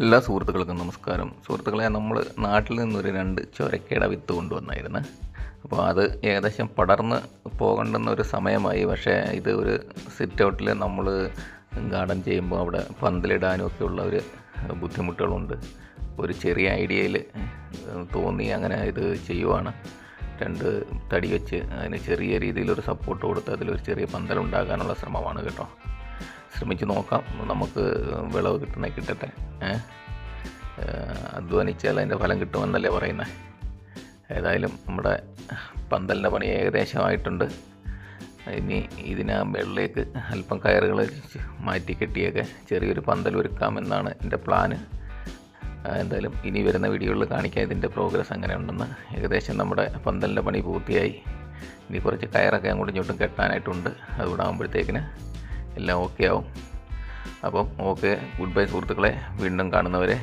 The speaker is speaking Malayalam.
എല്ലാ സുഹൃത്തുക്കൾക്കും നമസ്കാരം. സുഹൃത്തുക്കളെ, നമ്മൾ നാട്ടിൽ നിന്നൊരു 2 ചൊരക്കയുടെ വിത്ത് കൊണ്ടുവന്നായിരുന്നു. അപ്പോൾ അത് ഏകദേശം പടർന്ന് പോകേണ്ടുന്ന ഒരു സമയമായി. പക്ഷേ ഇത് ഒരു സിറ്റ് ഔട്ടിൽ നമ്മൾ ഗാർഡൻ ചെയ്യുമ്പോൾ അവിടെ പന്തലിടാനും ഒക്കെയുള്ള ഒരു ബുദ്ധിമുട്ടുകളുണ്ട്. ഒരു ചെറിയ ഐഡിയയിൽ തോന്നി അങ്ങനെ ഇത് ചെയ്യുവാണ്. 2 തടി വെച്ച് അതിന് ചെറിയ രീതിയിലൊരു സപ്പോർട്ട് കൊടുത്ത് അതിലൊരു ചെറിയ പന്തലുണ്ടാക്കാനുള്ള ശ്രമമാണ് കേട്ടോ. ശ്രമിച്ച് നോക്കാം, നമുക്ക് വിളവ് കിട്ടണേ കിട്ടട്ടെ. അധ്വാനിച്ചാൽ അതിൻ്റെ ഫലം കിട്ടുമെന്നല്ലേ പറയുന്നത്. ഏതായാലും നമ്മുടെ പന്തലിൻ്റെ പണി ഏകദേശമായിട്ടുണ്ട്. ഇനി ഇതിന് മുകളിലേക്ക് അല്പം കയറുകൾ മാറ്റി കെട്ടിയൊക്കെ ചെറിയൊരു പന്തൽ ഒരുക്കാമെന്നാണ് എൻ്റെ പ്ലാന്. എന്തായാലും ഇനി വരുന്ന വീഡിയോകളിൽ കാണിക്കാം ഇതിൻ്റെ പ്രോഗ്രസ് എങ്ങനെ ഉണ്ടെന്ന്. ഏകദേശം നമ്മുടെ പന്തലിൻ്റെ പണി പൂർത്തിയായി. ഇനി കുറച്ച് കയറൊക്കെ അങ്ങോട്ടും ഇങ്ങോട്ടും കെട്ടാനായിട്ടുണ്ട്. അതുകൂടെ ആകുമ്പോഴത്തേക്കിന് എല്ലാം ഓക്കെ ആവും. അപ്പം ഓക്കെ, ഗുഡ് ബൈ സുഹൃത്തുക്കളെ. വീണ്ടും കാണുന്നവരെ